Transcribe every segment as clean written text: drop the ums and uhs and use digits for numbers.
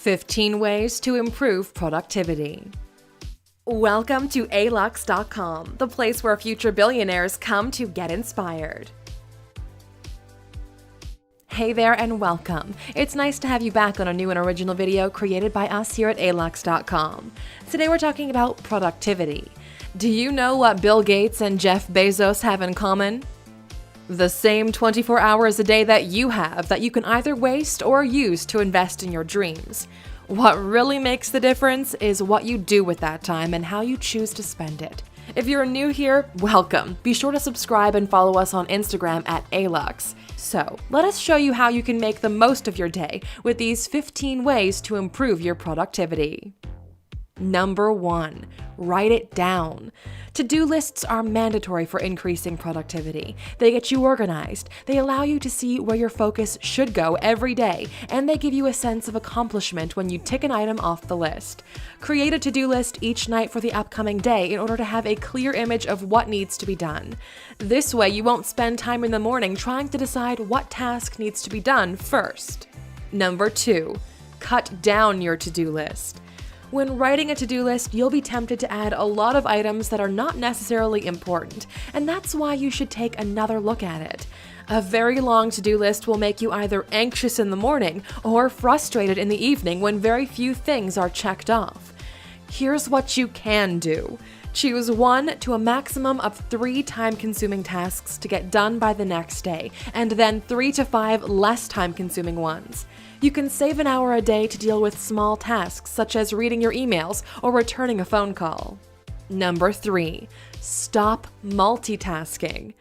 15 Ways to Improve Productivity. Welcome to alux.com, the place where future billionaires come to get inspired. Hey there and welcome. It's nice to have you back on a new and original video created by us here at alux.com. Today we're talking about productivity. Do you know what Bill Gates and Jeff Bezos have in common? The same 24 hours a day that you have that you can either waste or use to invest in your dreams. What really makes the difference is what you do with that time and how you choose to spend it. If you're new here, welcome. Be sure to subscribe and follow us on Instagram at alux. So, let us show you how you can make the most of your day with these 15 ways to improve your productivity. Number 1, write it down. To-do lists are mandatory for increasing productivity. They get you organized, they allow you to see where your focus should go every day, and they give you a sense of accomplishment when you tick an item off the list. Create a to-do list each night for the upcoming day in order to have a clear image of what needs to be done. This way, you won't spend time in the morning trying to decide what task needs to be done first. Number 2, cut down your to-do list. When writing a to-do list, you'll be tempted to add a lot of items that are not necessarily important, and that's why you should take another look at it. A very long to-do list will make you either anxious in the morning or frustrated in the evening when very few things are checked off. Here's what you can do. Choose 1 to a maximum of 3 time-consuming tasks to get done by the next day, and then 3 to 5 less time-consuming ones. You can save an hour a day to deal with small tasks such as reading your emails or returning a phone call. Number 3, stop multitasking.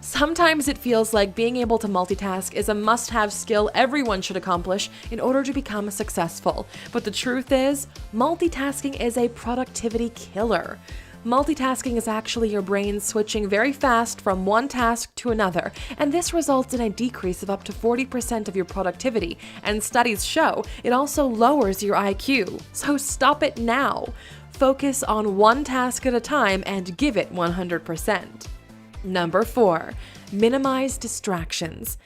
Sometimes it feels like being able to multitask is a must-have skill everyone should accomplish in order to become successful. But the truth is, multitasking is a productivity killer. Multitasking is actually your brain switching very fast from one task to another, and this results in a decrease of up to 40% of your productivity, and studies show it also lowers your IQ. So stop it now. Focus on one task at a time and give it 100%. Number 4, minimize distractions.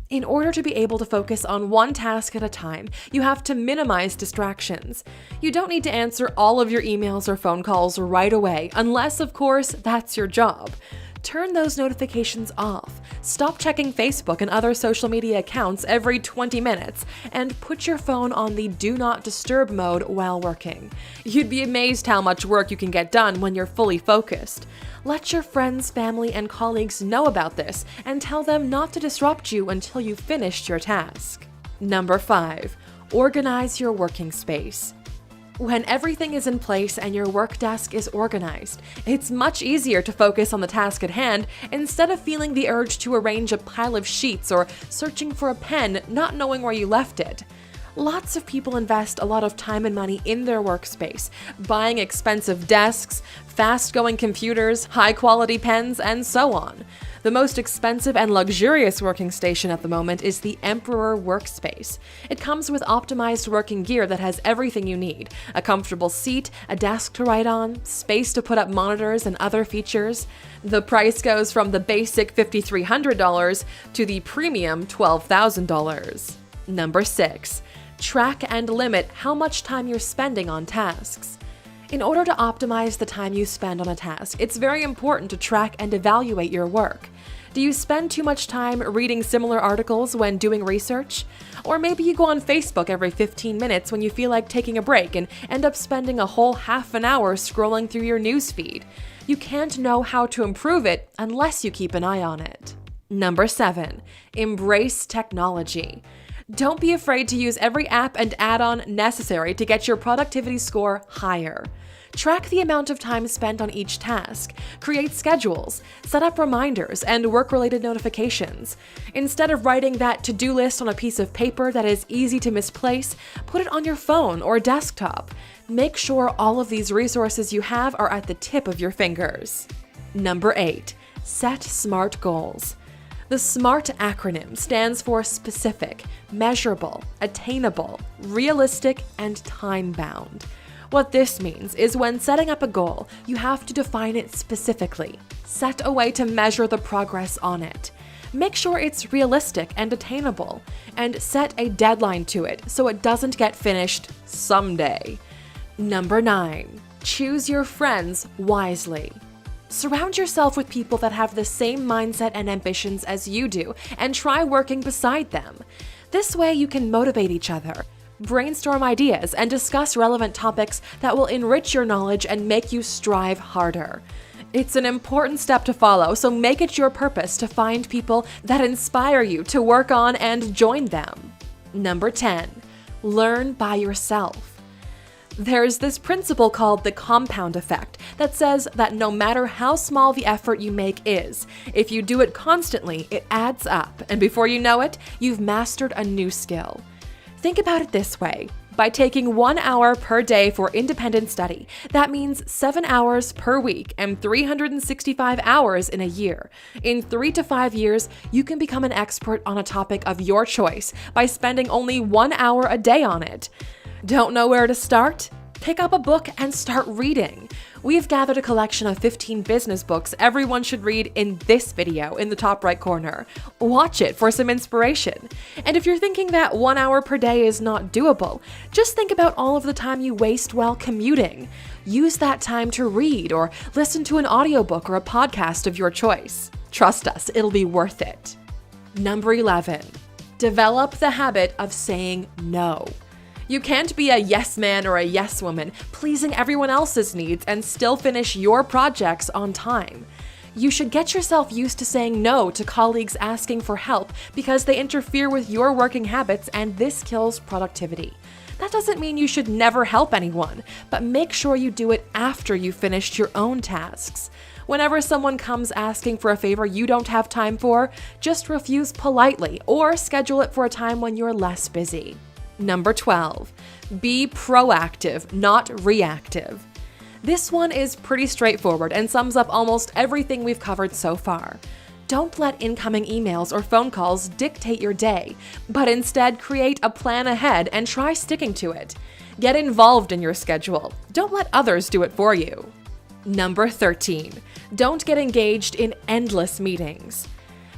In order to be able to focus on one task at a time, you have to minimize distractions. You don't need to answer all of your emails or phone calls right away, unless, of course, that's your job. Turn those notifications off. Stop checking Facebook and other social media accounts every 20 minutes, and put your phone on the Do Not Disturb mode while working. You'd be amazed how much work you can get done when you're fully focused. Let your friends, family, and colleagues know about this and tell them not to disrupt you until you've finished your task. Number 5, organize your working space. When everything is in place and your work desk is organized, it's much easier to focus on the task at hand instead of feeling the urge to arrange a pile of sheets or searching for a pen, not knowing where you left it. Lots of people invest a lot of time and money in their workspace, buying expensive desks, fast-going computers, high-quality pens, and so on. The most expensive and luxurious working station at the moment is the Emperor Workspace. It comes with optimized working gear that has everything you need: a comfortable seat, a desk to write on, space to put up monitors, and other features. The price goes from the basic $5,300 to the premium $12,000. Number 6, track and limit how much time you're spending on tasks. In order to optimize the time you spend on a task, it's very important to track and evaluate your work. Do you spend too much time reading similar articles when doing research? Or maybe you go on Facebook every 15 minutes when you feel like taking a break and end up spending a whole half an hour scrolling through your newsfeed. You can't know how to improve it unless you keep an eye on it. Number 7, embrace technology. Don't be afraid to use every app and add-on necessary to get your productivity score higher. Track the amount of time spent on each task, create schedules, set up reminders, and work-related notifications. Instead of writing that to-do list on a piece of paper that is easy to misplace, put it on your phone or desktop. Make sure all of these resources you have are at the tip of your fingers. Number 8, set SMART goals. The SMART acronym stands for specific, measurable, attainable, realistic, and time-bound. What this means is when setting up a goal, you have to define it specifically. Set a way to measure the progress on it. Make sure it's realistic and attainable, and set a deadline to it so it doesn't get finished someday. Number 9, choose your friends wisely. Surround yourself with people that have the same mindset and ambitions as you do, and try working beside them. This way you can motivate each other, brainstorm ideas, and discuss relevant topics that will enrich your knowledge and make you strive harder. It's an important step to follow, so make it your purpose to find people that inspire you to work on and join them. Number 10, learn by yourself. There's this principle called the compound effect that says that no matter how small the effort you make is, if you do it constantly, it adds up, and before you know it, you've mastered a new skill. Think about it this way. By taking 1 hour per day for independent study, that means 7 hours per week and 365 hours in a year. In 3 to 5 years, you can become an expert on a topic of your choice by spending only 1 hour a day on it. Don't know where to start? Pick up a book and start reading. We've gathered a collection of 15 business books everyone should read in this video in the top right corner. Watch it for some inspiration. And if you're thinking that 1 hour per day is not doable, just think about all of the time you waste while commuting. Use that time to read or listen to an audiobook or a podcast of your choice. Trust us, it'll be worth it. Number 11, develop the habit of saying no. You can't be a yes man or a yes woman, pleasing everyone else's needs and still finish your projects on time. You should get yourself used to saying no to colleagues asking for help because they interfere with your working habits, and this kills productivity. That doesn't mean you should never help anyone, but make sure you do it after you've finished your own tasks. Whenever someone comes asking for a favor you don't have time for, just refuse politely or schedule it for a time when you're less busy. Number 12, be proactive, not reactive. This one is pretty straightforward and sums up almost everything we've covered so far. Don't let incoming emails or phone calls dictate your day, but instead create a plan ahead and try sticking to it. Get involved in your schedule. Don't let others do it for you. Number 13, don't get engaged in endless meetings.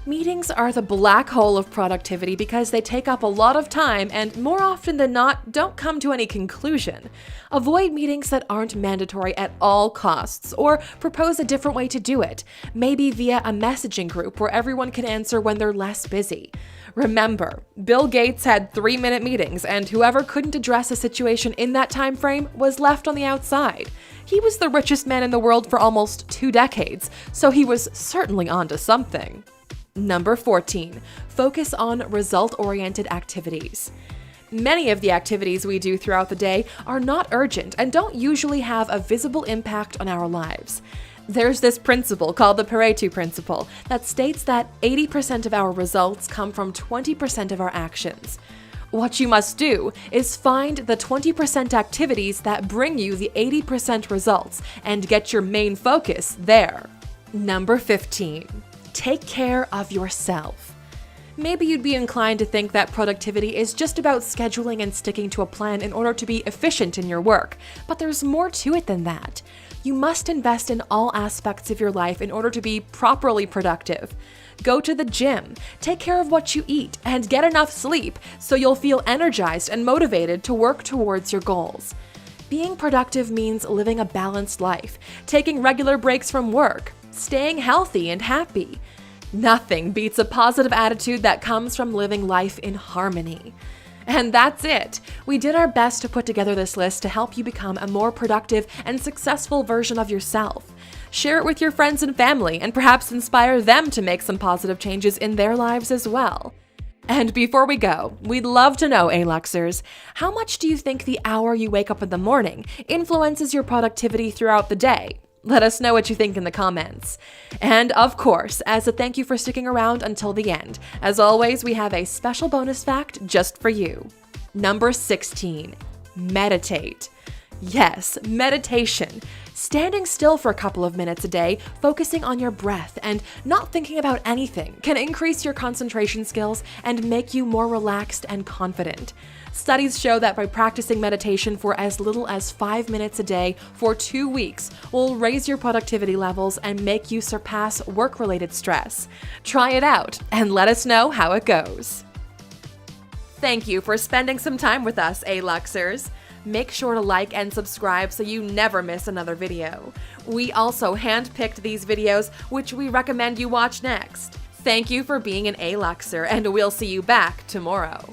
Meetings are the black hole of productivity because they take up a lot of time and, more often than not, don't come to any conclusion. Avoid meetings that aren't mandatory at all costs, or propose a different way to do it, maybe via a messaging group where everyone can answer when they're less busy. Remember, Bill Gates had 3-minute meetings, and whoever couldn't address a situation in that time frame was left on the outside. He was the richest man in the world for almost 2 decades, so he was certainly onto something. Number 14, focus on result-oriented activities. Many of the activities we do throughout the day are not urgent and don't usually have a visible impact on our lives. There's this principle called the Pareto principle that states that 80% of our results come from 20% of our actions. What you must do is find the 20% activities that bring you the 80% results and get your main focus there. Number 15. Take care of yourself. Maybe you'd be inclined to think that productivity is just about scheduling and sticking to a plan in order to be efficient in your work, but there's more to it than that. You must invest in all aspects of your life in order to be properly productive. Go to the gym, take care of what you eat, and get enough sleep so you'll feel energized and motivated to work towards your goals. Being productive means living a balanced life, taking regular breaks from work, staying healthy and happy. Nothing beats a positive attitude that comes from living life in harmony. And that's it. We did our best to put together this list to help you become a more productive and successful version of yourself. Share it with your friends and family and perhaps inspire them to make some positive changes in their lives as well. And before we go, we'd love to know, A-Luxers, how much do you think the hour you wake up in the morning influences your productivity throughout the day? Let us know what you think in the comments. And of course, as a thank you for sticking around until the end, as always, we have a special bonus fact just for you. Number 16, meditate. Yes, meditation. Standing still for a couple of minutes a day, focusing on your breath and not thinking about anything can increase your concentration skills and make you more relaxed and confident. Studies show that by practicing meditation for as little as 5 minutes a day for 2 weeks will raise your productivity levels and make you surpass work-related stress. Try it out and let us know how it goes. Thank you for spending some time with us, A-Luxers. Make sure to like and subscribe so you never miss another video. We also handpicked these videos, which we recommend you watch next. Thank you for being an A-Luxer, and we'll see you back tomorrow.